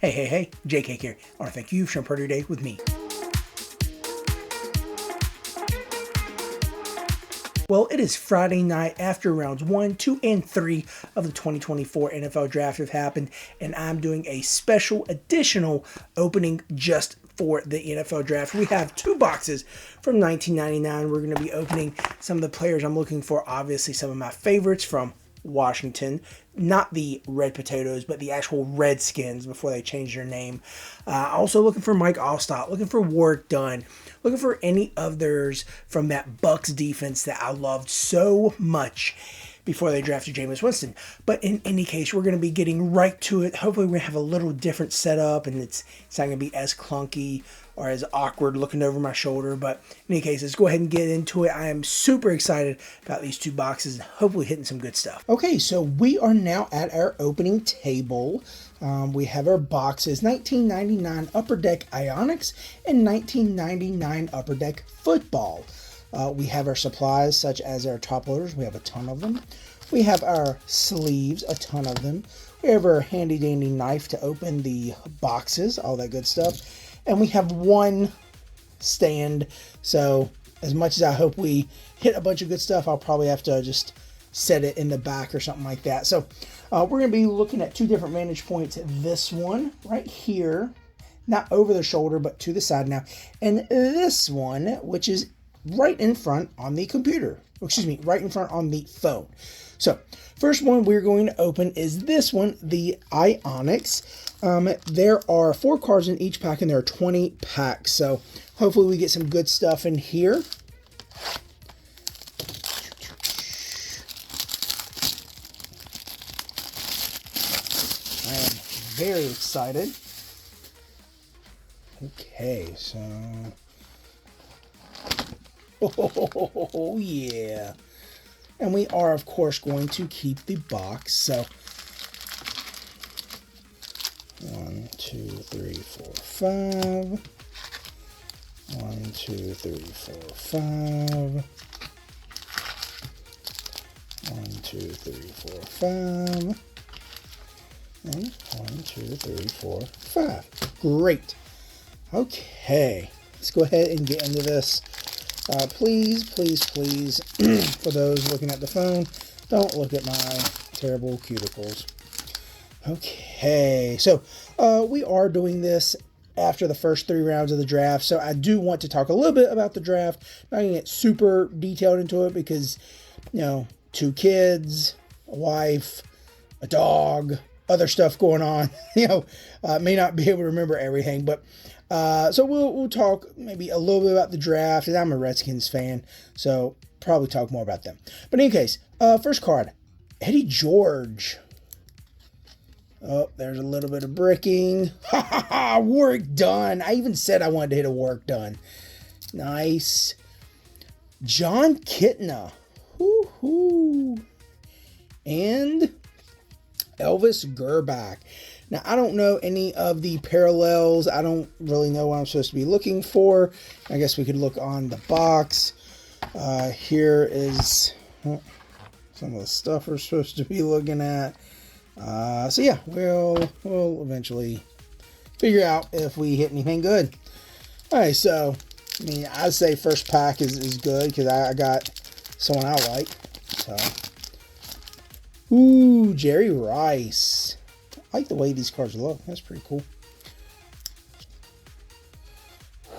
Hey, JCake here. I want to thank you for sharing part of your day with me. Well, it is Friday night after rounds 1, 2, and 3 of the 2024 NFL Draft have happened, and I'm doing a special additional opening just for the NFL Draft. We have 2 boxes from 1999. We're going to be opening some of the players I'm looking for, obviously some of my favorites from Washington, not the Red Potatoes, but the actual Redskins before they changed their name. Also looking for Mike Allstott, looking for Warrick Dunn, looking for any others from that Bucks defense that I loved so much before they drafted Jameis Winston. But in any case, we're going to be getting right to it. Hopefully we're going to have a little different setup and it's not going to be as clunky or as awkward looking over my shoulder. But in any case, let's go ahead and get into it. I am super excited about these 2 boxes and hopefully hitting some good stuff. Okay, so we are now at our opening table. We have our boxes, 1999 Upper Deck Ionics and 1999 Upper Deck Football. We have our supplies such as our top loaders. We have a ton of them. We have our sleeves, a ton of them. We have our handy dandy knife to open the boxes, all that good stuff. And we have one stand. So as much as I hope we hit a bunch of good stuff, I'll probably have to just set it in the back or something like that. So we're going to be looking at 2 different vantage points. This one right here, not over the shoulder, but to the side now. And this one, which is right in front on the computer. Excuse me, right in front on the phone. So first one we're going to open is this one, the Ionics. There are 4 cards in each pack and there are 20 packs. So hopefully we get some good stuff in here. I am very excited. Okay, so... Oh, yeah. And we are, of course, going to keep the box. So, 1, 2, 3, 4, 5. 1, 2, 3, 4, 5. 1, 2, 3, 4, 5. And 1, 2, 3, 4, 5. Great. Okay. Let's go ahead and get into this. Please, for those looking at the phone, don't look at my terrible cuticles. Okay, so we are doing this after the first 3 rounds of the draft, so I do want to talk a little bit about the draft. Not going to get super detailed into it because, 2 kids, a wife, a dog, other stuff going on, may not be able to remember everything, but so we'll talk maybe a little bit about the draft, and I'm a Redskins fan, so probably talk more about them. But in any case, first card, Eddie George. Oh, there's a little bit of bricking. Ha ha ha! Warrick Dunn. I even said I wanted to hit a Warrick Dunn. Nice. John Kitna. Woo-hoo. And Elvis Grbac. Now, I don't know any of the parallels. I don't really know what I'm supposed to be looking for. I guess we could look on the box. Here is some of the stuff we're supposed to be looking at. So yeah, we'll eventually figure out if we hit anything good. All right, so, I'd say first pack is good because I got someone I like. So, ooh, Jerry Rice. I like the way these cards look. That's pretty cool.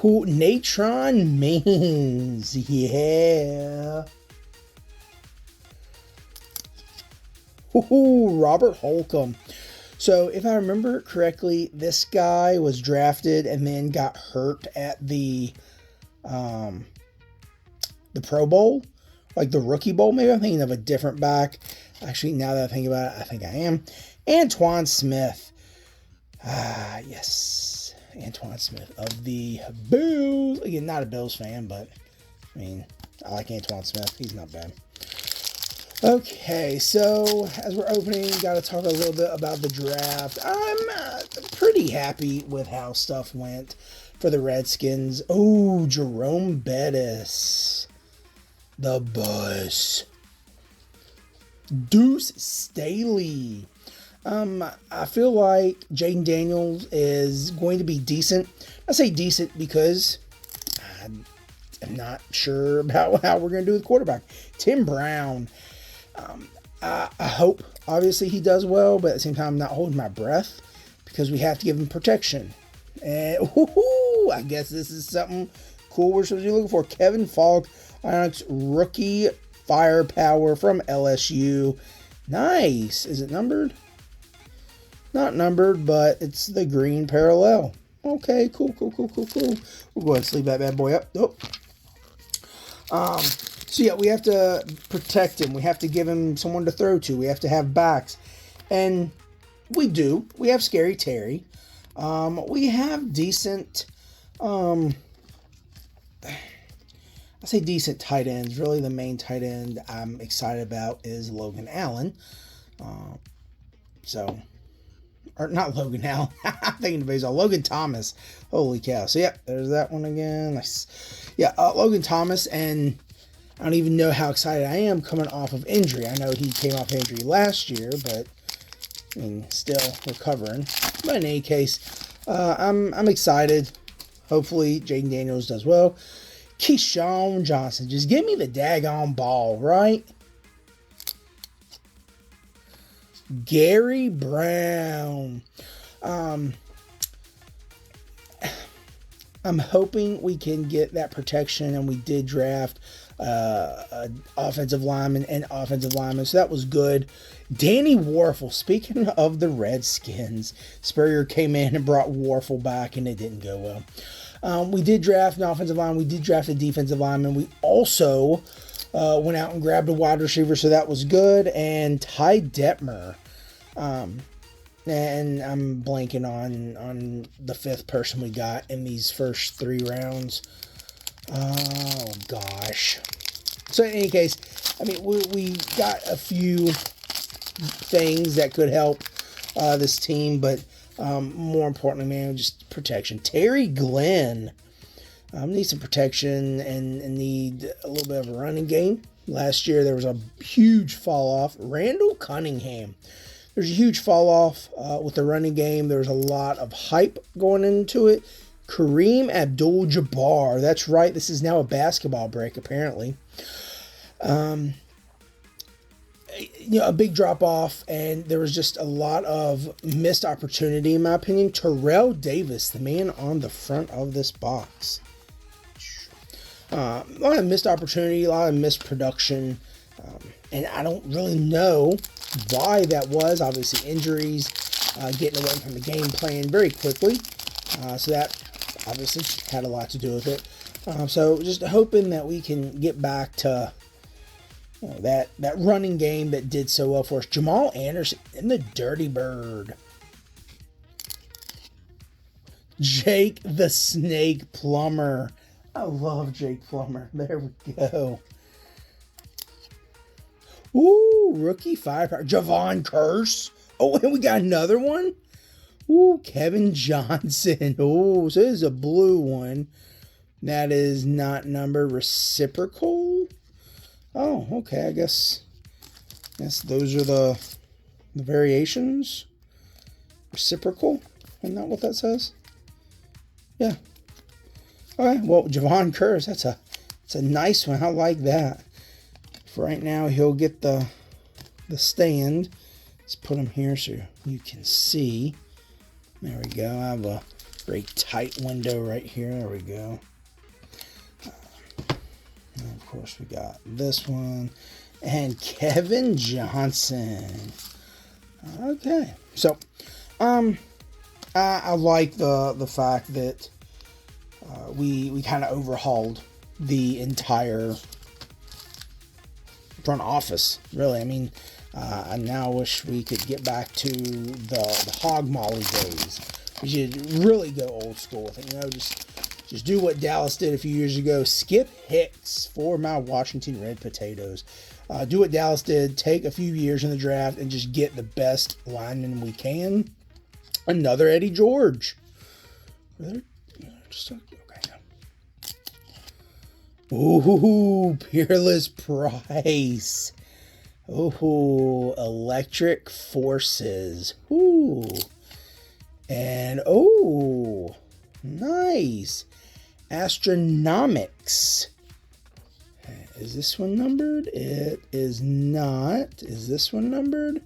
Ooh, Natron Maines. Yeah. Ooh, Robert Holcomb. So, if I remember correctly, this guy was drafted and then got hurt at the Pro Bowl. Like the Rookie Bowl, maybe I'm thinking of a different back. Actually, now that I think about it, I think I am. Antoine Smith. Yes. Antoine Smith of the Bills. Again, not a Bills fan, but, I like Antoine Smith. He's not bad. Okay, so as we're opening, got to talk a little bit about the draft. I'm pretty happy with how stuff went for the Redskins. Oh, Jerome Bettis. The Bus. Deuce Staley. I feel like Jaden Daniels is going to be decent. I say decent because I'm not sure about how we're going to do with quarterback. Tim Brown. I hope, obviously, he does well, but at the same time, I'm not holding my breath because we have to give him protection. And I guess this is something cool we're supposed to be looking for. Kevin Falk, Onyx rookie firepower from LSU. Nice. Is it numbered? Not numbered, but it's the green parallel. Okay, cool. We'll go ahead and sleeve that bad boy up. So yeah, we have to protect him. We have to give him someone to throw to. We have to have backs. And we do. We have Scary Terry. We have decent, I say decent tight ends. Really, the main tight end I'm excited about is Logan Allen. Or not Logan Allen. I'm thinking of baseball. Logan Thomas. Holy cow. So yeah, there's that one again. Nice. Yeah, Logan Thomas, and I don't even know how excited I am coming off of injury. I know he came off injury last year, but I mean, still recovering. But in any case, I'm excited. Hopefully, Jaden Daniels does well. Keyshawn Johnson, just give me the daggone ball, right? Gary Brown. I'm hoping we can get that protection, and we did draft offensive lineman and offensive lineman, so that was good. Danny Warfel, speaking of the Redskins, Spurrier came in and brought Warfel back, and it didn't go well. We did draft an offensive lineman. We did draft a defensive lineman. We also went out and grabbed a wide receiver, so that was good. And Ty Detmer. And I'm blanking on the fifth person we got in these first 3 rounds. Oh, gosh. So, in any case, I mean, we got a few things that could help this team, but more importantly, man, just protection. Terry Glenn needs some protection and need a little bit of a running game. Last year, there was a huge fall off. Randall Cunningham. There's a huge fall off with the running game. There's a lot of hype going into it. Kareem Abdul-Jabbar. That's right. This is now a basketball break, apparently. A big drop off, and there was just a lot of missed opportunity, in my opinion. Terrell Davis, the man on the front of this box. A lot of missed opportunity, a lot of missed production, and I don't really know why that was. Obviously, injuries, getting away from the game plan very quickly, so that obviously had a lot to do with it. So just hoping that we can get back to that running game that did so well for us. Jamal Anderson and the Dirty Bird. Jake the Snake Plumber. I love Jake Plummer. There we go. Ooh, rookie firepower. Javon Curse. Oh, and we got another one. Ooh, Kevin Johnson. Oh, so this is a blue one. That is not numbered. Reciprocal. Oh, okay. I guess those are the variations. Reciprocal. Isn't that what that says? Yeah. All right. Well, Javon Curse. That's a nice one. I like that. For right now, he'll get the stand. Let's put him here so you can see. There we go. I have a very tight window right here. There we go. And of course, we got this one. And Kevin Johnson. Okay. So, I like the fact that we kind of overhauled the entire front office, really. I mean, I now wish we could get back to the hog molly days. We should really go old school with it. Just do what Dallas did a few years ago. Skip Hicks for my Washington Red Potatoes. Do what Dallas did. Take a few years in the draft and just get the best lineman we can. Another Eddie George. Ooh, Peerless Price. Oh, electric forces. Ooh. And, oh, nice. Astronomics. Is this one numbered? It is not. Is this one numbered?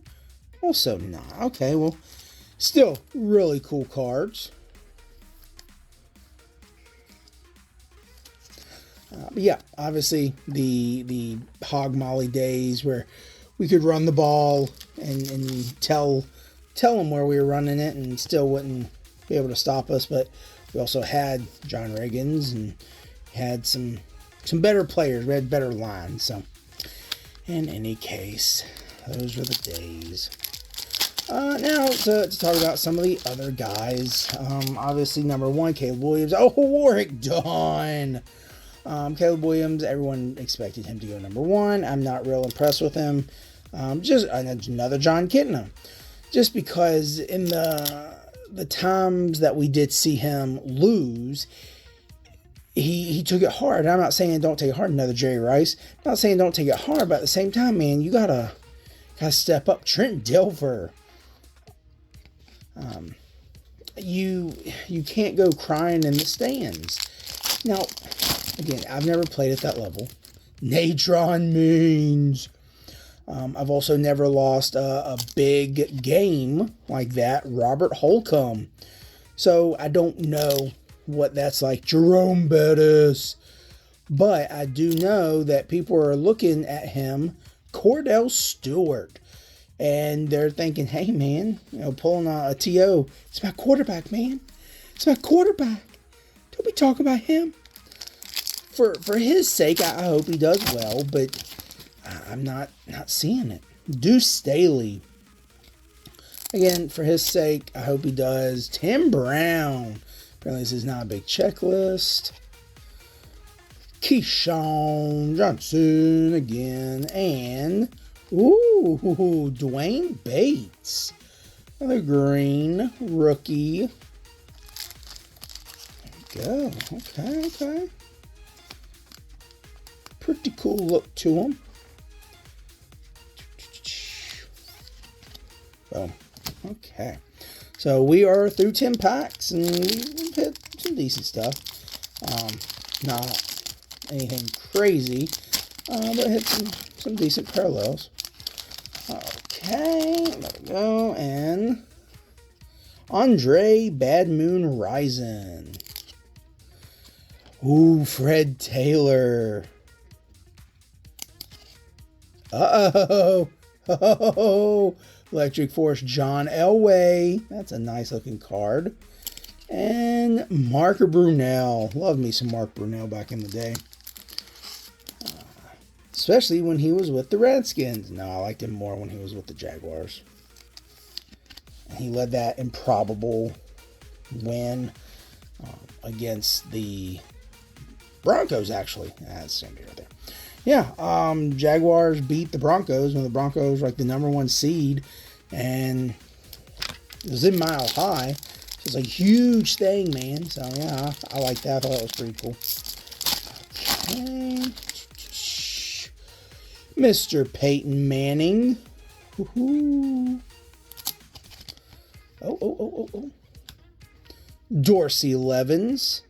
Also not. Okay, well, still really cool cards. But yeah, obviously the Hog Molly days where we could run the ball and tell them where we were running it and still wouldn't be able to stop us. But we also had John Riggins and had some better players. We had better lines. So in any case, those were the days. Now to talk about some of the other guys. Obviously number 1, Caleb Williams. Oh, Warwick Dawn. Caleb Williams, everyone expected him to go number 1. I'm not real impressed with him. Just another John Kitna. Just because in the times that we did see him lose, he took it hard. I'm not saying don't take it hard. Another Jerry Rice. I'm not saying don't take it hard, but at the same time, man, you gotta step up. Trent Dilfer. You can't go crying in the stands. Now, again, I've never played at that level. Natron means. I've also never lost a big game like that. Robert Holcomb. So I don't know what that's like. Jerome Bettis. But I do know that people are looking at him. Cordell Stewart. And they're thinking, hey, man, pulling a TO. It's my quarterback, man. It's my quarterback. Don't we talk about him? For his sake, I hope he does well, but I'm not seeing it. Deuce Staley. Again, for his sake, I hope he does. Tim Brown. Apparently this is not a big checklist. Keyshawn Johnson again. And, Dwayne Bates. Another green rookie. There we go. Okay. Pretty cool look to him. Boom. Okay. So we are through 10 packs and we've hit some decent stuff. Not anything crazy, but hit some decent parallels. Okay. There we go. And Andre Bad Moon Rising. Ooh, Fred Taylor. Uh-oh. Oh, Electric Force John Elway. That's a nice looking card. And Mark Brunell. Love me some Mark Brunell back in the day. Especially when he was with the Redskins. No, I liked him more when he was with the Jaguars. And he led that improbable win against the Broncos, actually. That's going to be right there. Yeah, Jaguars beat the Broncos when the Broncos were like the number 1 seed, and it was in Mile High. So it's a huge thing, man. So yeah, I like that. I thought that was pretty cool. Okay. Mr. Peyton Manning. Woo-hoo. Oh. Dorsey Levens.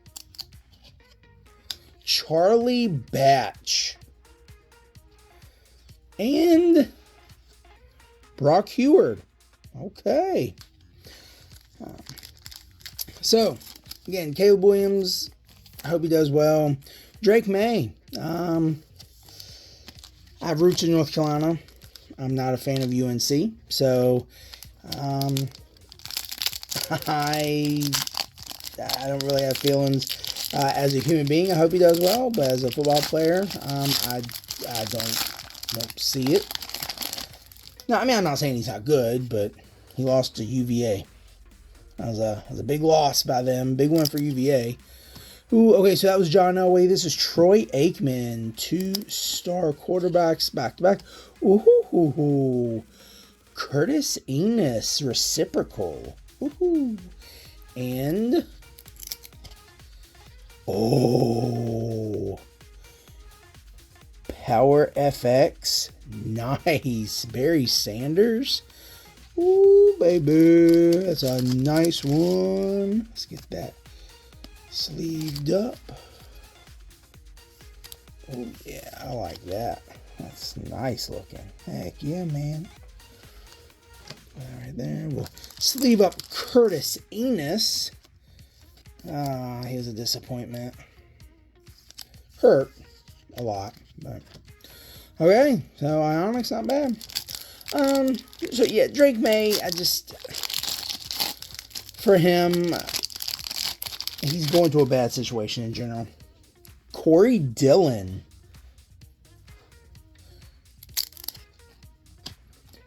Charlie Batch. And Brock Heward. Okay. So, again, Caleb Williams, I hope he does well. Drake May. I have roots in North Carolina. I'm not a fan of UNC. So, I don't really have feelings. As a human being, I hope he does well. But as a football player, I don't see it. No, I mean, I'm not saying he's not good, but he lost to UVA. That was a big loss by them. Big win for UVA. Ooh, okay, so that was John Elway. This is Troy Aikman. 2-star quarterbacks back-to-back. Ooh, Curtis Enos, reciprocal. Ooh. And... oh... Power FX, nice. Barry Sanders. Ooh, baby. That's a nice one. Let's get that sleeved up. Oh, yeah, I like that. That's nice looking. Heck yeah, man. All right, there. We'll sleeve up Curtis Enos. He was a disappointment. Hurt a lot, but okay. So Ionic's not bad. So yeah, Drake May. For him, he's going to a bad situation in general. Corey Dillon.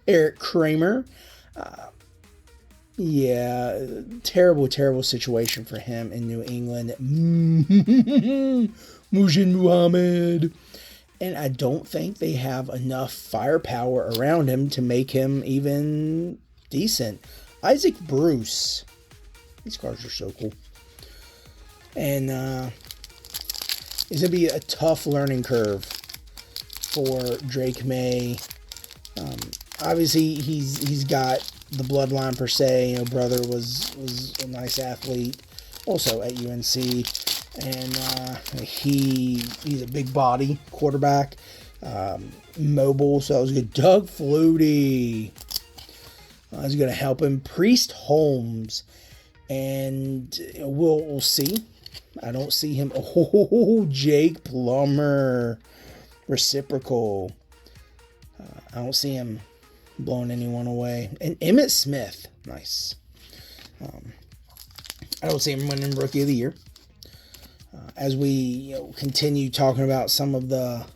Eric Kramer. Yeah, terrible situation for him in New England. Mujin Muhammad. And I don't think they have enough firepower around him to make him even decent. Isaac Bruce. These cards are so cool. And it's going to be a tough learning curve for Drake May. Obviously, he's got the bloodline per se. You know, brother was a nice athlete, also at UNC, and he's a big body quarterback, mobile. So that was good. Doug Flutie is going to help him. Priest Holmes, and we'll see. I don't see him. Oh, Jake Plummer, reciprocal. I don't see him blowing anyone away. And Emmitt Smith, nice. I don't see him winning Rookie of the Year. As we continue talking about some of the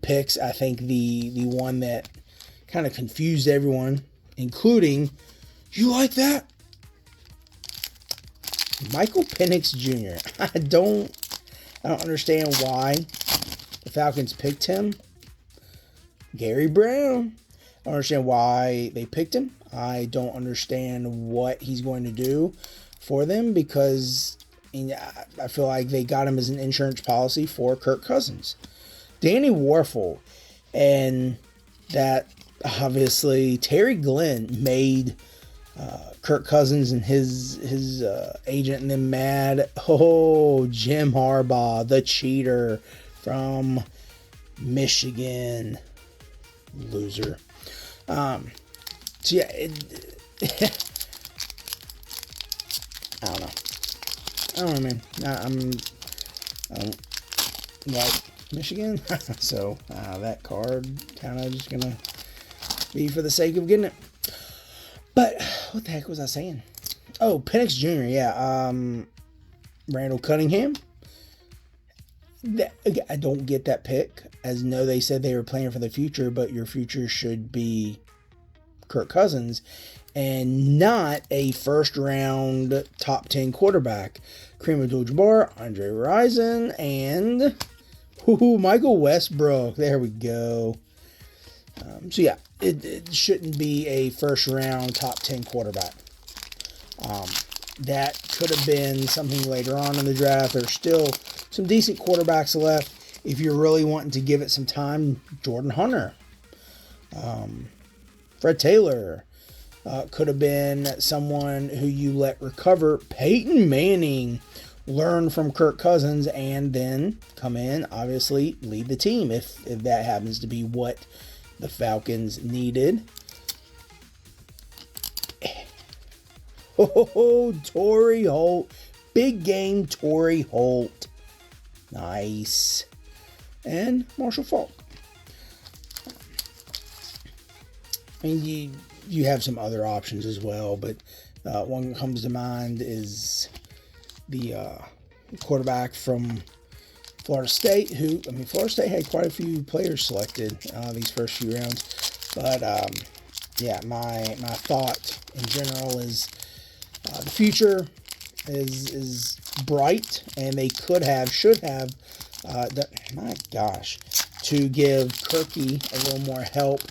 picks, I think the one that kind of confused everyone, including, you like that? Michael Penix Jr. I don't understand why the Falcons picked him. Gary Brown. I don't understand why they picked him. I don't understand what he's going to do for them, because I feel like they got him as an insurance policy for Kirk Cousins. Danny Warfel. And that, obviously, Terry Glenn made Kirk Cousins and his agent and them mad. Oh, Jim Harbaugh, the cheater from Michigan. Loser. So yeah, I don't know. I don't know, man. I don't like Michigan, so that card kind of just gonna be for the sake of getting it. But what the heck was I saying? Oh, Penix Jr. Yeah, Randall Cunningham. I don't get that pick. As no, they said they were playing for the future, but your future should be Kirk Cousins and not a first-round top 10 quarterback. Kareem Abdul-Jabbar, Andre Rison, and Michael Westbrook. There we go. So yeah, it shouldn't be a first-round top 10 quarterback. That could have been something later on in the draft. There's still some decent quarterbacks left. If you're really wanting to give it some time, Jordan Hunter, Fred Taylor, could have been someone who you let recover. Peyton Manning, learn from Kirk Cousins, and then come in, obviously, lead the team if that happens to be what the Falcons needed. Oh, Torrey Holt. Big game Torrey Holt. Nice. And Marshall Faulk. I mean, you have some other options as well, but one that comes to mind is the quarterback from Florida State, Florida State had quite a few players selected these first few rounds. But, yeah, my thought in general is the future is bright, and they should have, my gosh, to give Kirky a little more help,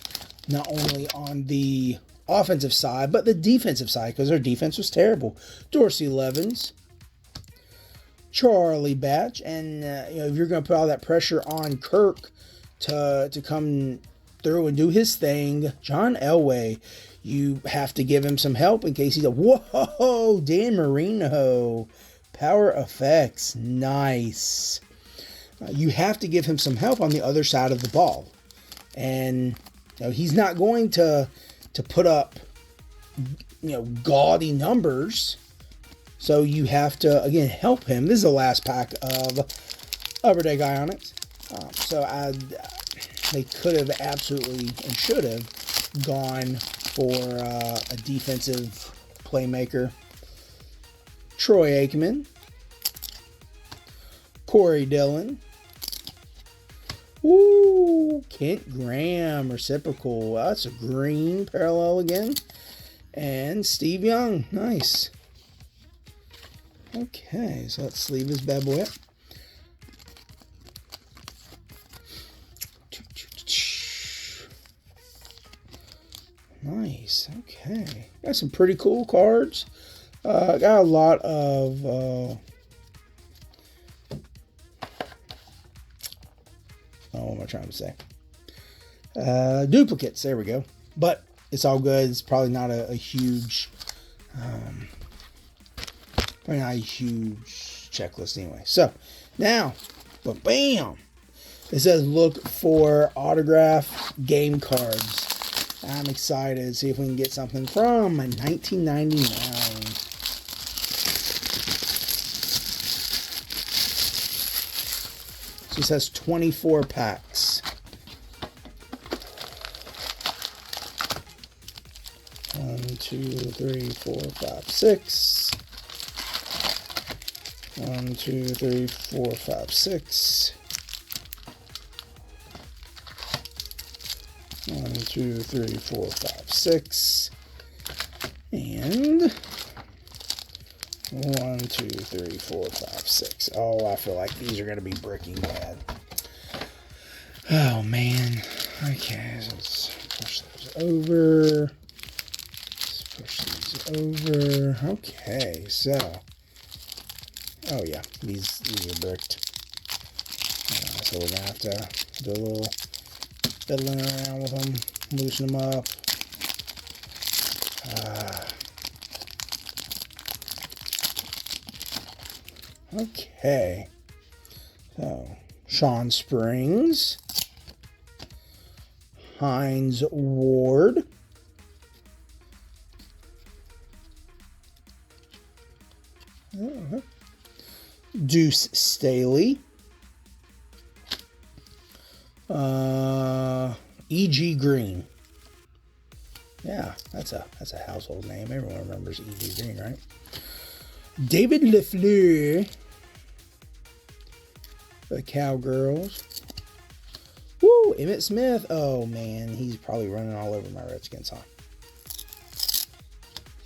not only on the offensive side, but the defensive side, because their defense was terrible. Dorsey Levens, Charlie Batch, and if you're going to put all that pressure on Kirk to come through and do his thing. John Elway, you have to give him some help in case he's a... Whoa! Dan Marino. Power effects. Nice. You have to give him some help on the other side of the ball. And he's not going to put up gaudy numbers. So you have to, again, help him. This is the last pack of Upper Deck Ionics. They could have absolutely and should have gone for a defensive playmaker. Troy Aikman. Corey Dillon. Ooh, Kent Graham, reciprocal. That's a green parallel again. And Steve Young, nice. Okay, so let's sleeve this bad boy up. Nice, okay. Got some pretty cool cards. Got a lot of... what am I trying to say? Duplicates, there we go. But it's all good. It's probably not a huge... probably not a huge checklist anyway. So, now, bam! It says look for autograph game cards. I'm excited to see if we can get something from 1999. So it says 24 packs. 1, 2, 3, 4, 5, 6. 1, 2, 3, 4, 5, 6. 1, 2, 3, 4, 5, 6. And 1, 2, 3, 4, 5, 6. Oh, I feel like these are going to be Breaking Bad. Oh, man. Okay, so let's push those over. Let's push these over. Okay, so. Oh, yeah. These are bricked. So we're going to have to do a little fiddling around with them. Loosen them up. Okay. So, Sean Springs. Hines Ward. Deuce Staley. E.G. Green. Yeah, that's a household name. Everyone remembers E.G. Green, right? David LeFleur. The Cowgirls. Woo! Emmitt Smith. Oh, man. He's probably running all over my Redskins, huh?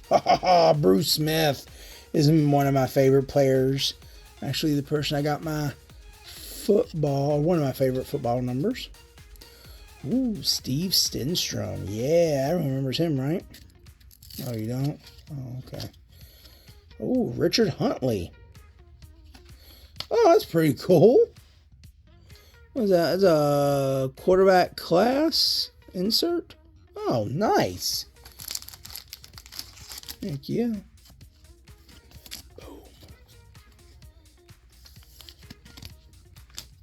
Ha ha ha! Bruce Smith is one of my favorite players. Actually, the person I got my one of my favorite football numbers. Ooh, Steve Stenstrom. Yeah, everyone remembers him, right? Oh, you don't? Oh, okay. Ooh, Richard Huntley. Oh, that's pretty cool. What is that? It's a quarterback class insert. Oh, nice. Thank you. Boom.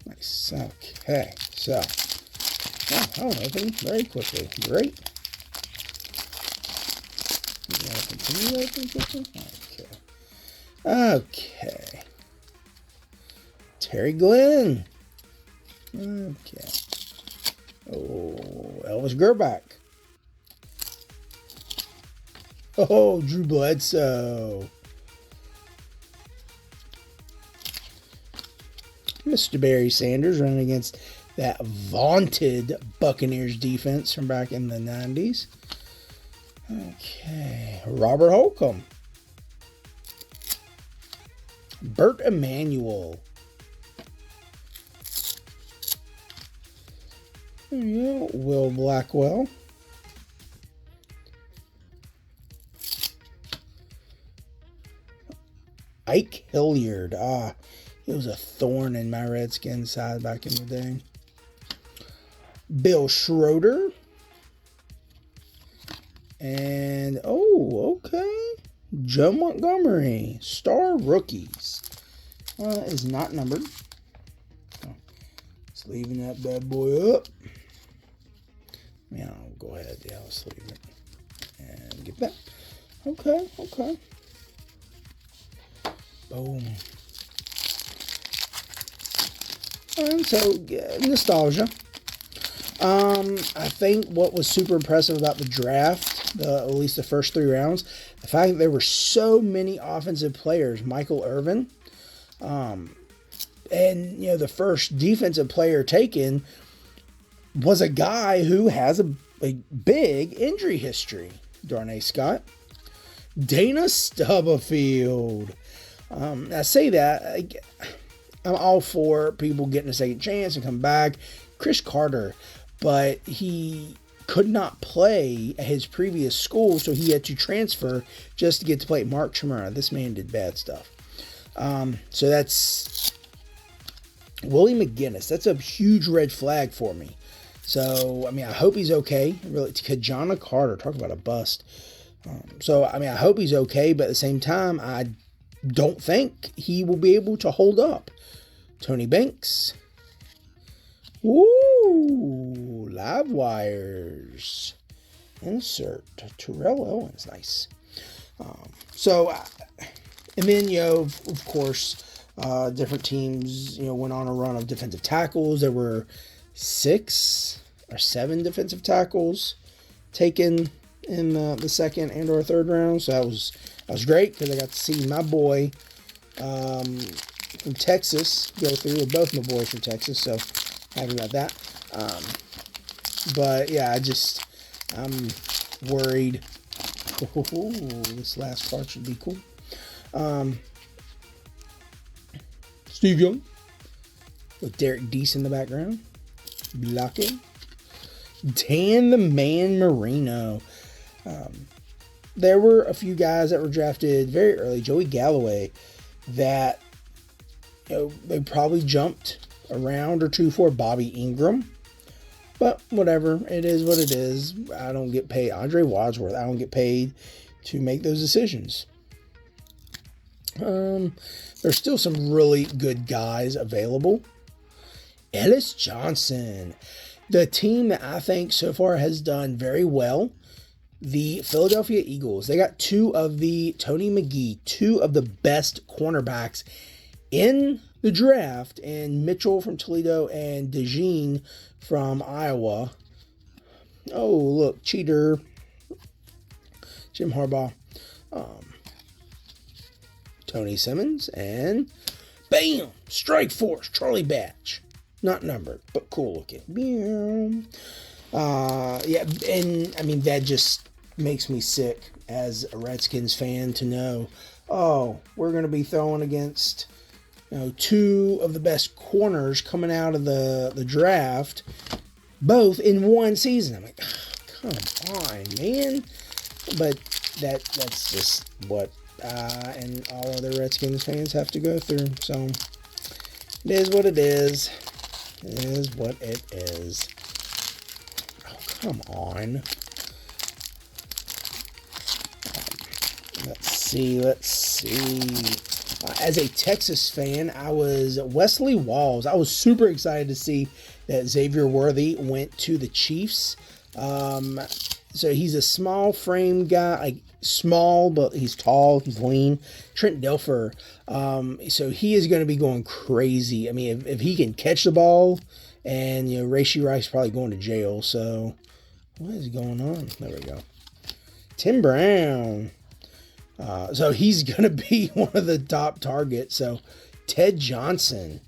Nice. Okay, so. Oh, I'll open very quickly. Great. Continue open quickly? Okay. Okay. Terry Glenn. Okay. Oh, Elvis Gerback. Oh, Drew Bledsoe. Mr. Barry Sanders running against that vaunted Buccaneers defense from back in the 90s. Okay. Robert Holcomb. Burt Emanuel. There you go. Will Blackwell. Ike Hilliard. He was a thorn in my Redskins side back in the day. Bill Schroeder. And, oh, okay. Joe Montgomery, Star Rookies. Is not numbered. So, just leaving that bad boy up. Yeah, I'll go ahead. Yeah, let's leave it. And get that. Okay. Boom. And so, nostalgia. I think what was super impressive about the draft, at least the first 3 rounds, the fact that there were so many offensive players. Michael Irvin. And, the first defensive player taken was a guy who has a big injury history. Darnay Scott. Dana Stubblefield. I say that, I'm all for people getting a second chance and come back. Chris Carter, but he could not play at his previous school, so he had to transfer just to get to play Mark Chimera. This man did bad stuff. So that's Willie McGinnis. That's a huge red flag for me. So, I hope he's okay. Really, Kajana Carter, talk about a bust. I hope he's okay, but at the same time, I don't think he will be able to hold up. Tony Banks. Ooh, live wires. Insert Terrell Owens. Nice. And then, of course, different teams, went on a run of defensive tackles. There were 6 or 7 defensive tackles taken in the second and or third round. So that was great because I got to see my boy from Texas go through. Well, both my boys from Texas, so happy about that. But yeah, I'm worried. This last card should be cool. Steve Young with Derek Deese in the background, blocking. Dan the Man Marino. There were a few guys that were drafted very early. Joey Galloway, that they probably jumped a round or 2 for. Bobby Ingram. But whatever, it is what it is. I don't get paid. Andre Wadsworth, I don't get paid to make those decisions. There's still some really good guys available. Ellis Johnson, the team that I think so far has done very well, the Philadelphia Eagles. They got 2 of the Tony McGee, 2 of the best cornerbacks in the draft, and Mitchell from Toledo and DeJean from Iowa. Oh, look, cheater. Jim Harbaugh. Tony Simmons, and bam! Strike Force, Charlie Batch. Not numbered, but cool looking. Yeah, and that just makes me sick as a Redskins fan to know, we're going to be throwing against 2 of the best corners coming out of the draft, both in one season. I'm like, come on, man. But that's just what and all other Redskins fans have to go through. So it is what it is. It is what it is. Oh, come on. Let's see. As a Texas fan, I was Wesley Walls. I was super excited to see that Xavier Worthy went to the Chiefs. So he's a small frame guy, like small, but he's tall, he's lean. Trent Dilfer. So he is going to be going crazy. If he can catch the ball, and Rashee Rice probably going to jail. So what is going on? There we go. Tim Brown. So he's going to be one of the top targets. So Ted Johnson.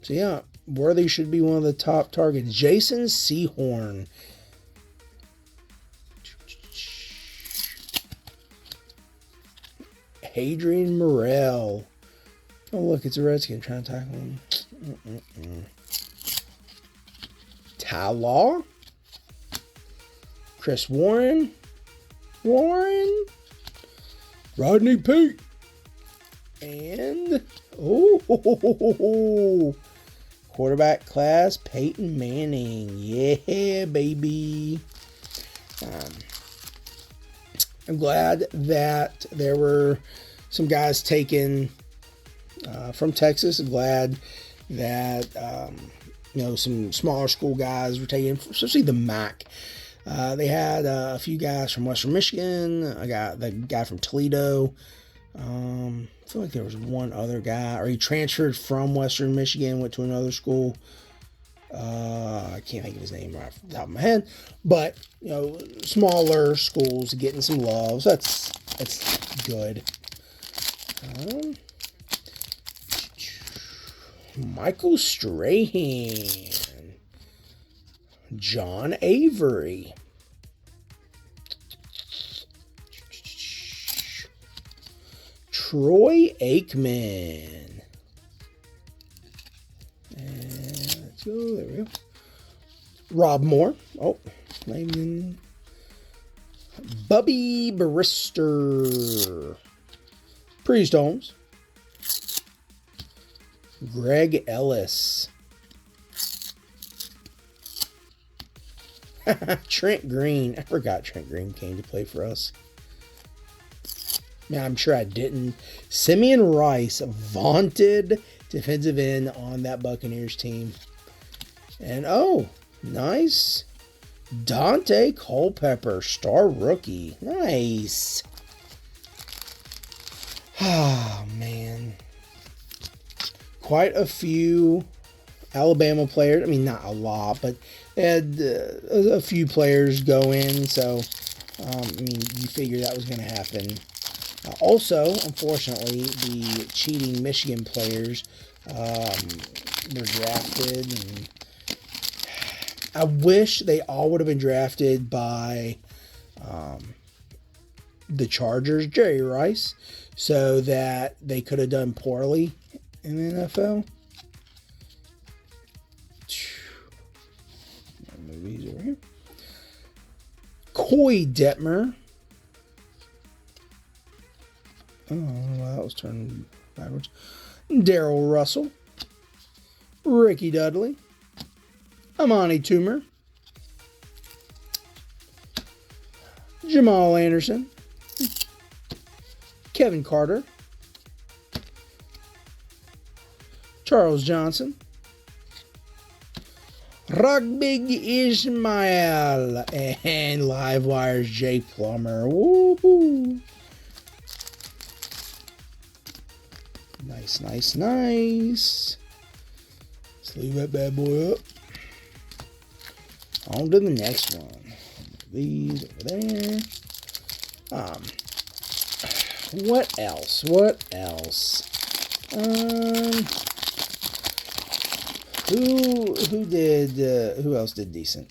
So yeah, Worthy should be one of the top targets. Jason Sehorn. Adrian Morrell. Oh, look, it's a Redskin trying to tackle him. Ty Law. Chris Warren. Rodney Peete. And, quarterback class, Peyton Manning. Yeah, baby. I'm glad that there were some guys taken from Texas. I'm glad that some smaller school guys were taken, especially the MAC. They had a few guys from Western Michigan. I got the guy from Toledo. I feel like there was one other guy, or he transferred from Western Michigan, went to another school. I can't think of his name right off the top of my head, but smaller schools getting some love. So that's good. Michael Strahan, John Avery, Troy Aikman. And let's go. There we go. Rob Moore. Oh, naming Bubby Barrister. Priest Holmes. Greg Ellis. Trent Green. I forgot Trent Green came to play for us. Man, I'm sure I didn't. Simeon Rice, vaunted defensive end on that Buccaneers team. And oh, nice. Dante Culpepper, star rookie. Nice. Oh, man. Quite a few Alabama players. I mean, not a lot, but they had a few players go in. So, you figure that was going to happen. Also, unfortunately, the cheating Michigan players were drafted. And I wish they all would have been drafted by the Chargers, Jerry Rice, so that they could have done poorly in the NFL. Move these over here. Coy Detmer. Oh, that was turned backwards. Darrell Russell. Ricky Dudley. Amani Toomer. Jamal Anderson. Kevin Carter. Charles Johnson. Rugbig Ismail. And Livewire's Jay Plummer. Woo-hoo. Nice, nice, nice. Let's leave that bad boy up. On to the next one. These over there. What else? What else? Who else did decent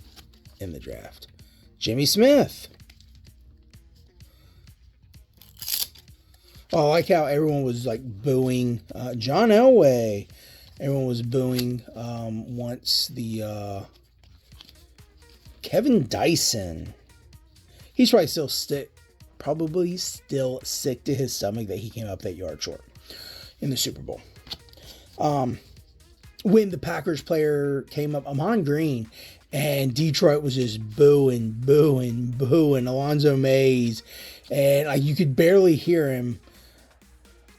in the draft? Jimmy Smith. Oh, I like how everyone was like booing John Elway. Everyone was booing once the Kevin Dyson. He's probably still sick to his stomach that he came up that yard short in the Super Bowl. When the Packers player came up, Amon Green, and Detroit was just booing Alonzo Mays, and you could barely hear him.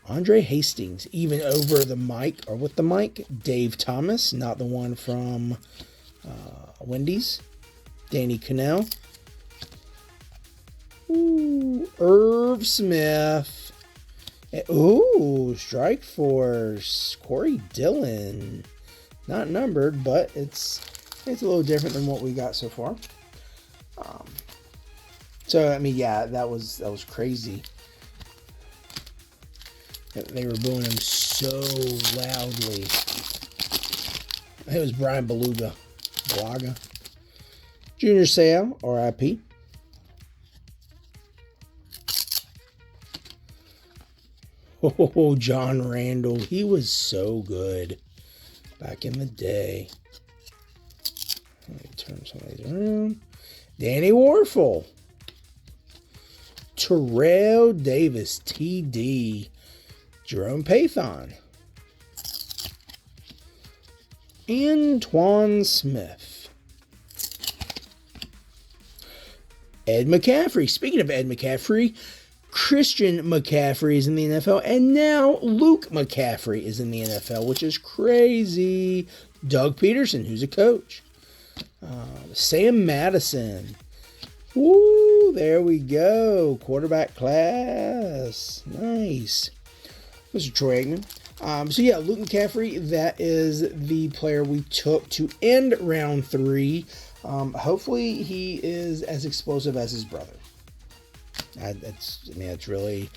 Andre Hastings, even over the mic, or with the mic. Dave Thomas, not the one from Wendy's. Danny Cannell. Ooh, Irv Smith. Ooh, Strike Force. Corey Dillon. Not numbered, but it's a little different than what we got so far. That was crazy. They were booing him so loudly. I think it was Brian Balaga. Junior Seau, R.I.P. Oh, John Randall. He was so good back in the day. Let me turn some of these around. Danny Warfel. Terrell Davis, TD. Jerome Pathon. Antoine Smith. Ed McCaffrey. Speaking of Ed McCaffrey, Christian McCaffrey is in the NFL, and now Luke McCaffrey is in the NFL, which is crazy. Doug Peterson, who's a coach. Sam Madison. Woo, there we go. Quarterback class. Nice. Mr. Troy Aikman. So yeah, Luke McCaffrey, that is the player we took to end round 3. Hopefully he is as explosive as his brother. That's really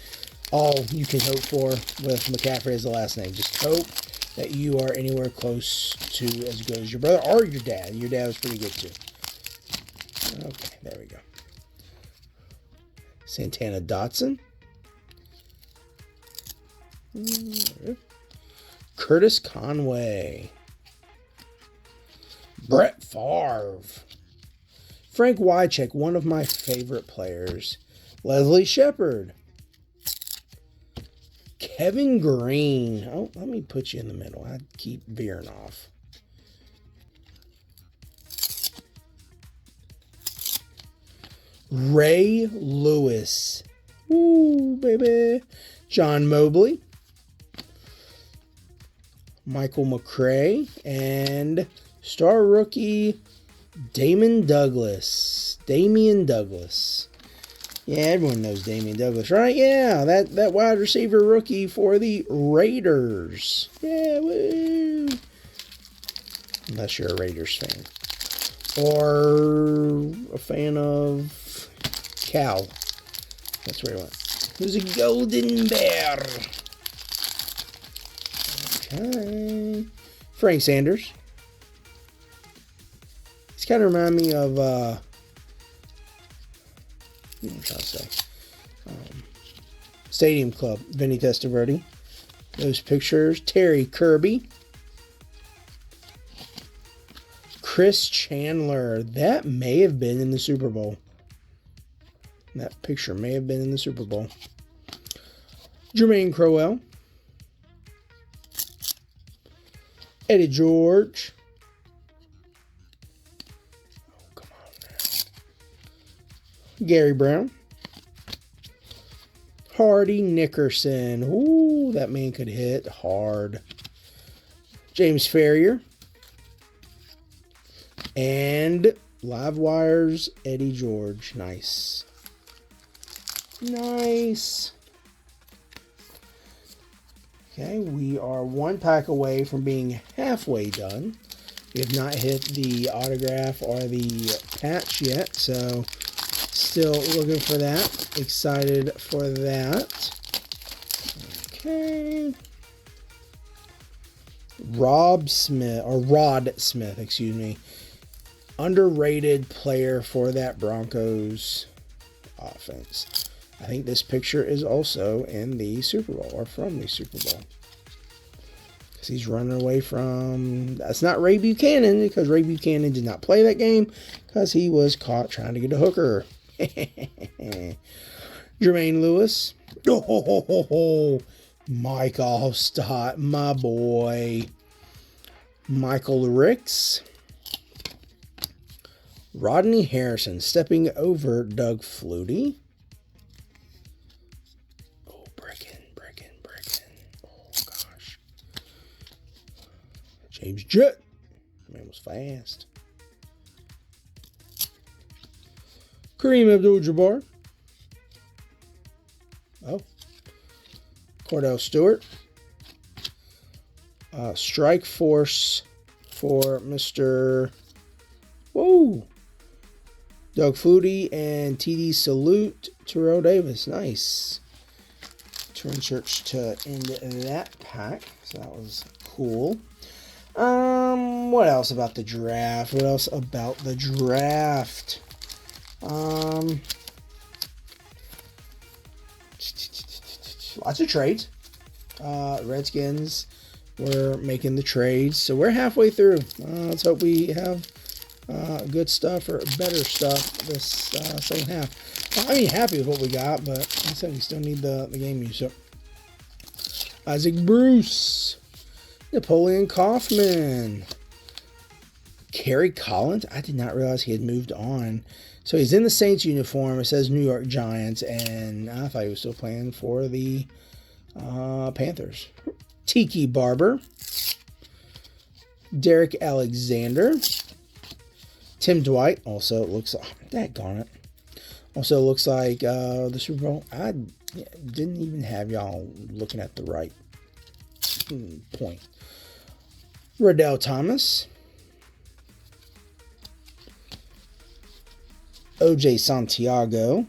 all you can hope for with McCaffrey as the last name. Just hope that you are anywhere close to as good as your brother or your dad. Your dad was pretty good too. Okay, there we go. Santana Dotson. Curtis Conway. Brett Favre. Frank Wycheck, one of my favorite players. Leslie Shepard. Kevin Green. Oh, let me put you in the middle. I keep veering off. Ray Lewis. Ooh, baby. John Mobley. Michael McCray. And star rookie Damian Douglas. Yeah, everyone knows Damian Douglas, right? Yeah, that wide receiver rookie for the Raiders. Yeah, woo. Unless you're a Raiders fan. Or a fan of Cal. That's where he went. Who's a Golden Bear. Okay. Frank Sanders. He's kind of remind me of, what am I trying to say? Stadium Club, Vinny Testaverde. Those pictures. Terry Kirby. Chris Chandler. That may have been in the Super Bowl. That picture may have been in the Super Bowl. Jermaine Crowell. Eddie George. Oh, come on now. Gary Brown. Hardy Nickerson. Ooh, that man could hit hard. James Ferrier. And Livewire's Eddie George. Nice. Nice. Okay, we are one pack away from being halfway done. We have not hit the autograph or the patch yet, so still looking for that. Excited for that. Okay. Rod Smith, excuse me. Underrated player for that Broncos offense. I think this picture is also in the Super Bowl, or from the Super Bowl. Because he's running away from... That's not Ray Buchanan, because Ray Buchanan did not play that game, because he was caught trying to get a hooker. Jermaine Lewis. Oh, Michael Stott, my boy. Michael Ricks. Rodney Harrison stepping over Doug Flutie. Oh, breaking. Oh, gosh. James Jett. Man was fast. Kareem Abdul-Jabbar. Oh. Cordell Stewart. Strike Force for Mr. Whoa. Doug Flutie and TD Salute. Terrell Davis. Nice. Turn search to end that pack. So that was cool. What else about the draft? Lots of trades. Redskins were making the trades. So we're halfway through. Let's hope we have good stuff or better stuff this second half. I mean, happy with what we got, but like I said, we still need the game use. So Isaac Bruce. Napoleon Kaufman. Terry Collins. I did not realize he had moved on. So he's in the Saints uniform. It says New York Giants, and I thought he was still playing for the Panthers. Tiki Barber. Derek Alexander. Tim Dwight. Also looks like... Daggone it. Also looks like the Super Bowl. I didn't even have y'all looking at the right point. Riddell Thomas. O.J. Santiago.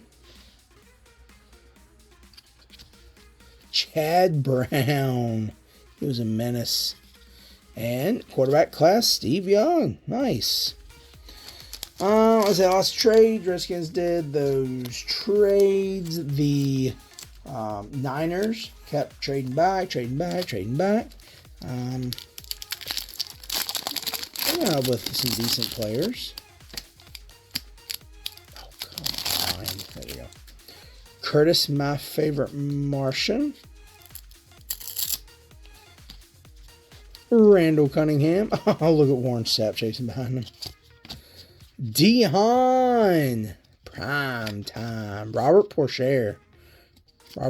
Chad Brown. He was a menace. And quarterback class, Steve Young. Nice. Let's say last trade. Redskins did those trades. The Niners kept trading back. With some decent players. Oh, come on. There we go. Curtis, my favorite Martian. Randall Cunningham. Oh, look at Warren Sapp chasing behind him. Dion. Prime time. Robert Porsche. I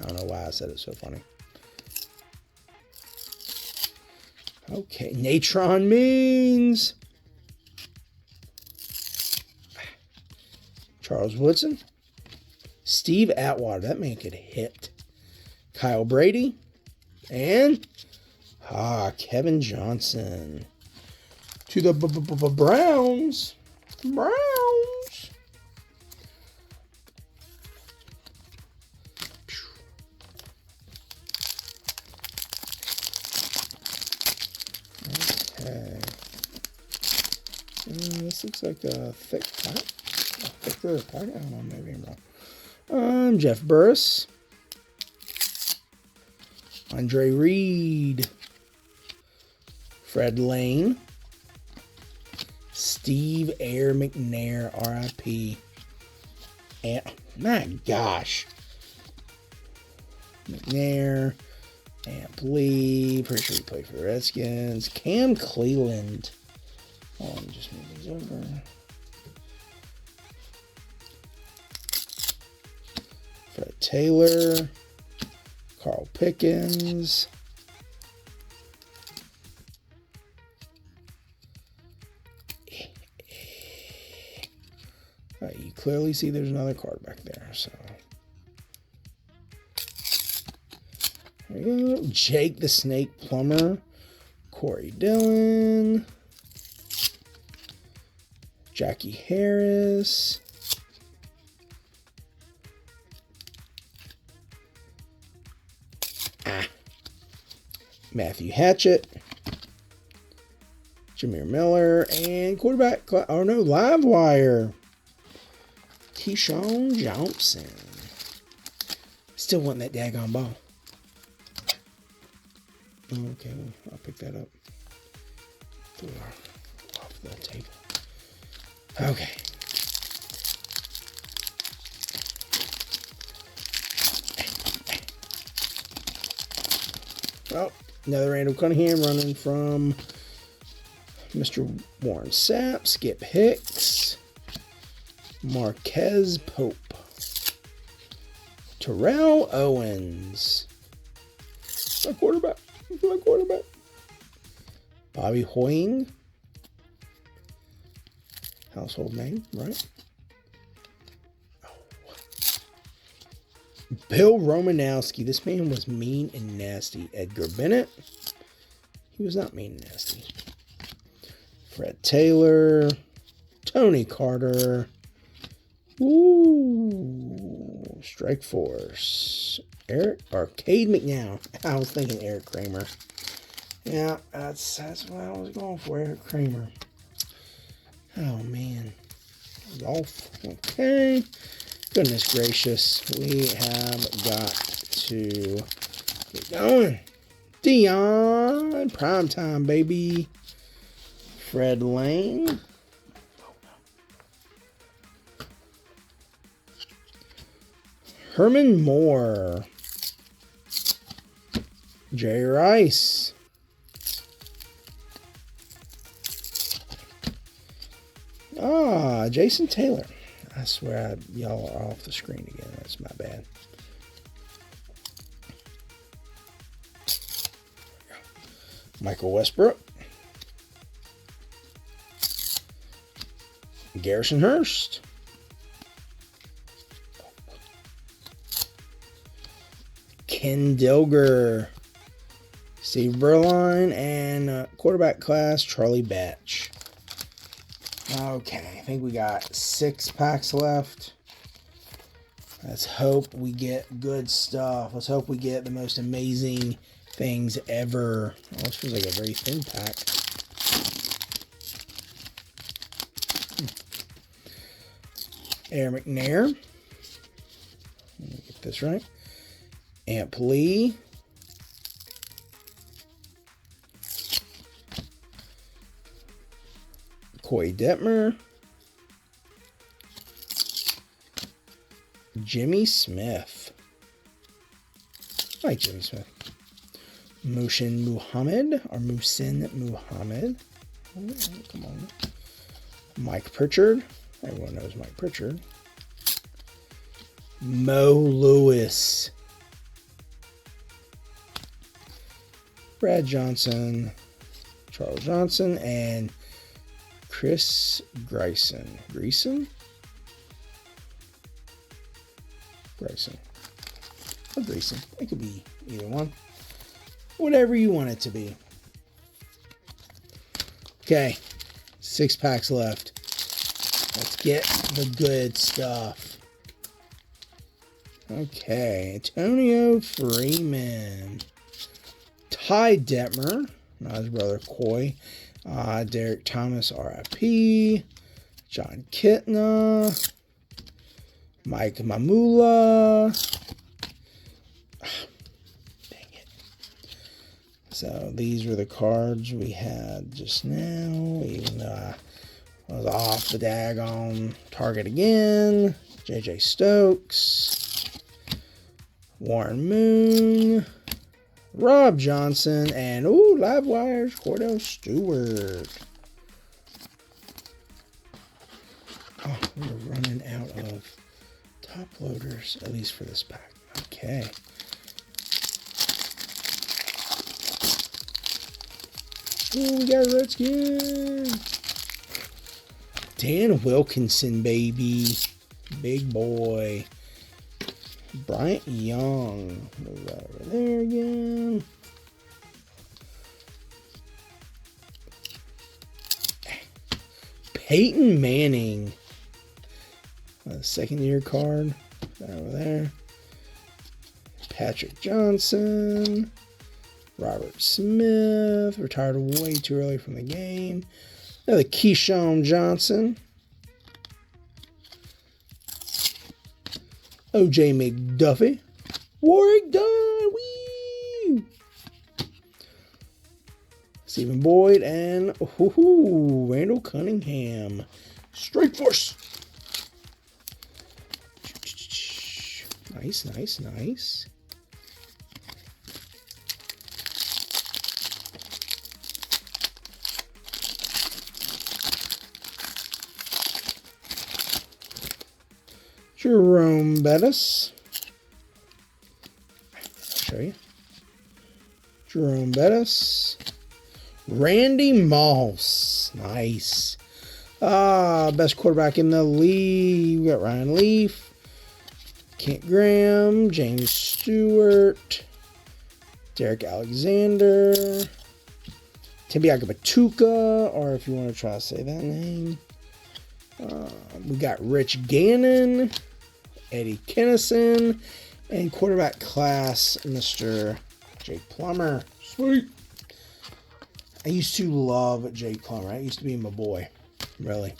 don't know why I said it so funny. Okay. Natron Means. Charles Woodson. Steve Atwater. That man could hit. Kyle Brady. And Kevin Johnson. To the Browns. Okay. This looks like a thick pack. Thicker pack? I don't know, maybe I'm wrong. Jeff Burris. Andre Reed. Fred Lane. Steve Air McNair, RIP. And, my gosh. McNair. Amp Lee. Pretty sure he played for the Redskins. Cam Cleland. Oh, let me just move these over. Fred Taylor. Carl Pickens. You clearly see there's another card back there. So there we go. Jake the Snake Plumber. Corey Dillon. Jackie Harris. Matthew Hatchett. Jameer Miller. And quarterback. Oh no, Livewire. Keyshawn Johnson. Still want that daggone ball. Okay, I'll pick that up. Throw it off the table. Okay. Well, another Randall Cunningham running from Mr. Warren Sapp, Skip Hicks, Marquez Pope, Terrell Owens, my quarterback, Bobby Hoying, household name, right? Bill Romanowski. This man was mean and nasty. Edgar Bennett. He was not mean and nasty. Fred Taylor. Tony Carter. Ooh. Strike Force. Arcade McNown. I was thinking Eric Kramer. Yeah, that's what I was going for. Eric Kramer. Oh, man. Golf. Okay. Goodness gracious, we have got to get going. Dion, primetime, baby. Fred Lane. Herman Moore. Jerry Rice. Jason Taylor. I swear y'all are off the screen again. That's my bad. Michael Westbrook. Garrison Hurst. Ken Dilger. Steve Berline. And quarterback class, Charlie Batch. Okay, I think we got 6 packs left. Let's hope we get good stuff. Let's hope we get the most amazing things ever. Oh, this feels like a very thin pack. Aaron McNair. Let me get this right. Amp Lee. Coy Detmer. Jimmy Smith. I like Jimmy Smith. Muhsin Muhammad. Oh, come on. Mike Pritchard. Everyone knows Mike Pritchard. Mo Lewis. Brad Johnson. Charles Johnson. And Chris Greisen. Greisen? Greisen. Or Greisen. It could be either one. Whatever you want it to be. Okay. 6 packs left. Let's get the good stuff. Okay. Antonio Freeman. Ty Detmer. Not his brother Coy. Derek Thomas, RIP. John Kitna. Mike Mamula. Dang it. So these were the cards we had just now. Even though I was off the daggone target again. JJ Stokes. Warren Moon. Rob Johnson. And, ooh, Live Wires, Cordell Stewart. Oh, we're running out of top loaders, at least for this pack. Okay. Ooh, we got a Redskin. Dan Wilkinson, baby. Big boy. Bryant Young. Move that over there again. Peyton Manning. Second year card. Over there. Patrick Johnson. Robert Smith. Retired way too early from the game. Another Keyshawn Johnson. O.J. McDuffie. Warwick Dunn. Wee! Stephen Boyd. And Randall Cunningham. Strike Force. Nice, nice, nice. Jerome Bettis. I'll show you. Jerome Bettis. Randy Moss. Nice. Best quarterback in the league. We got Ryan Leaf. Kent Graham. James Stewart. Derek Alexander. Timbiaka Batuka, or if you want to try to say that name. We got Rich Gannon. Eddie Kennison, and quarterback class, Mr. Jake Plummer. Sweet. I used to love Jake Plummer. That used to be my boy. Really.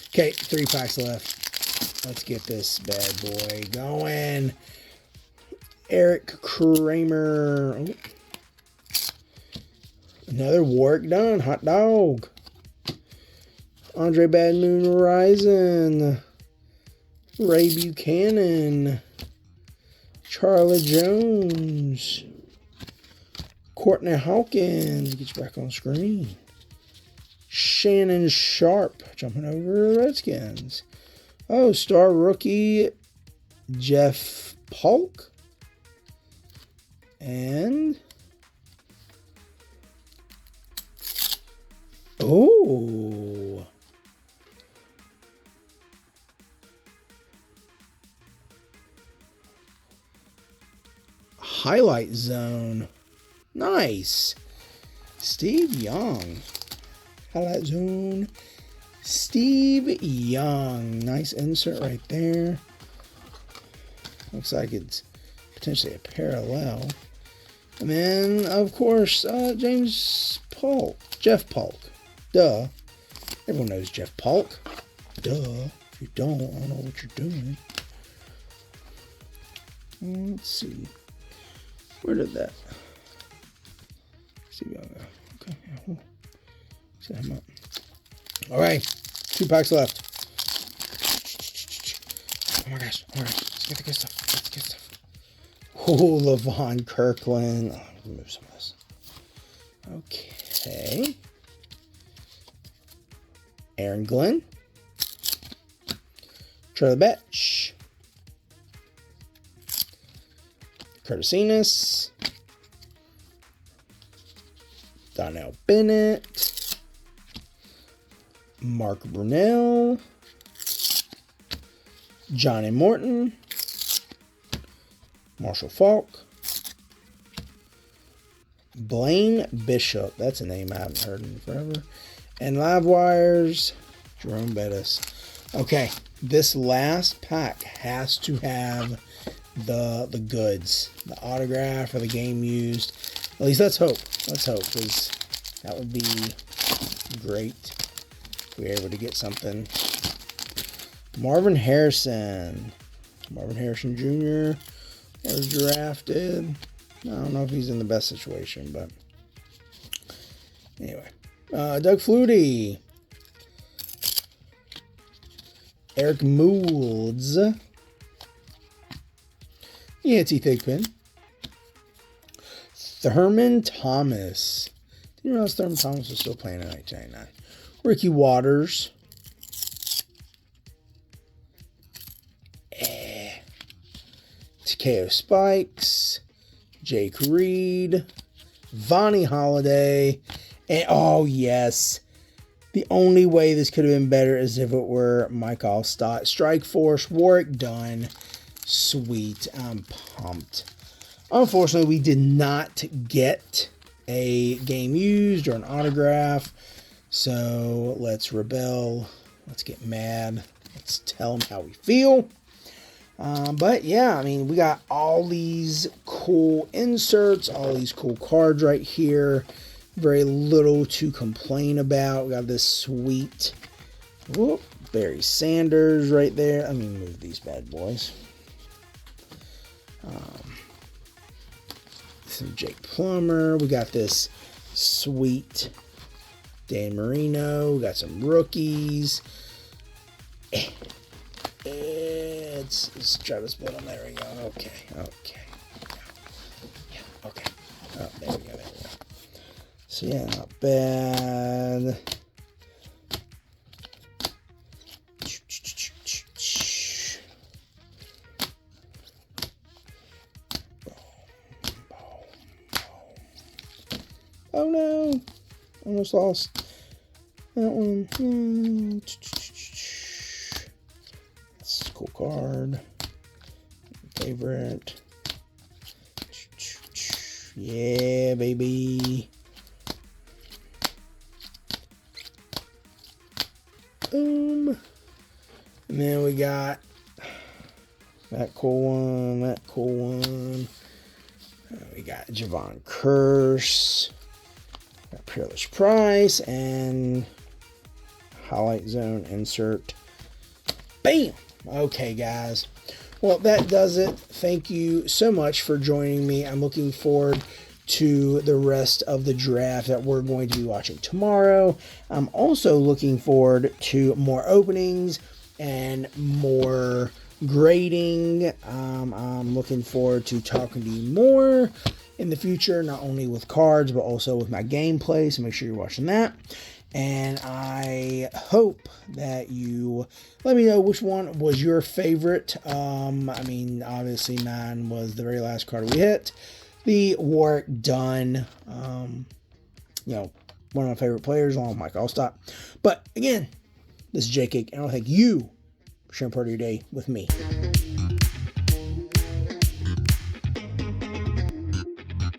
Okay, 3 packs left. Let's get this bad boy going. Eric Kramer. Oh. Another Warwick Dunn. Hot dog. Andre Bad Moon Horizon. Ray Buchanan. Charlie Jones. Courtney Hawkins. Get you back on screen. Shannon Sharp jumping over Redskins. Oh, star rookie Jeff Polk. And oh, highlight zone. Nice. Steve Young. Highlight zone. Steve Young. Nice insert right there. Looks like it's potentially a parallel. And then, of course, Jeff Polk. Duh. Everyone knows Jeff Polk. Duh. If you don't, I don't know what you're doing. Let's see. Where did that? See, okay. Yeah, set him up. All right, 2 packs left. Oh my gosh! All right, let's get the good stuff. Let's get the good stuff. Oh, Levon Kirkland. Oh, remove some of this. Okay. Aaron Glenn. Trevor Betch. Curtis Enos. Donnell Bennett. Mark Brunell. Johnny Morton. Marshall Falk. Blaine Bishop. That's a name I haven't heard in forever. And Live Wires, Jerome Bettis. Okay, this last pack has to have the goods. The autograph or the game used. At least let's hope. Let's hope, because that would be great if we were able to get something. Marvin Harrison. Marvin Harrison Jr. was drafted. I don't know if he's in the best situation, but anyway. Doug Flutie. Eric Moulds. Yancey Thigpen. Thurman Thomas. Didn't realize Thurman Thomas was still playing in 1999. Ricky Waters. Takeo Spikes. Jake Reed. Vonnie Holiday. And oh, yes. The only way this could have been better is if it were Mike Allstott. Strike Force. Warwick Dunn. Sweet. I'm pumped. Unfortunately, we did not get a game used or an autograph. So let's rebel. Let's get mad. Let's tell them how we feel. But yeah, I mean, we got all these cool inserts, all these cool cards right here. Very little to complain about. We got this sweet Barry Sanders right there. Let me move these bad boys. Some Jake Plummer. We got this sweet Dan Marino. We got some rookies. Let's try to split them. There we go. Okay. Yeah, okay. Oh, there we go. So yeah, not bad. Oh no, almost lost that one. That's a cool card. Favorite. Yeah, baby. Boom. And then we got that cool one. We got Javon Curse. Got Peerless Price and highlight zone insert. Bam! Okay, guys. Well, that does it. Thank you so much for joining me. I'm looking forward to the rest of the draft that we're going to be watching tomorrow. I'm also looking forward to more openings and more grading. I'm looking forward to talking to you more in the future, not only with cards, but also with my gameplay. So make sure you're watching that. And I hope that you let me know which one was your favorite. I mean, obviously mine was the very last card we hit. The Warwick Dunn. You know, one of my favorite players along with Mike Allstott. But again, this is JCake, and I want to thank you for sharing part of your day with me.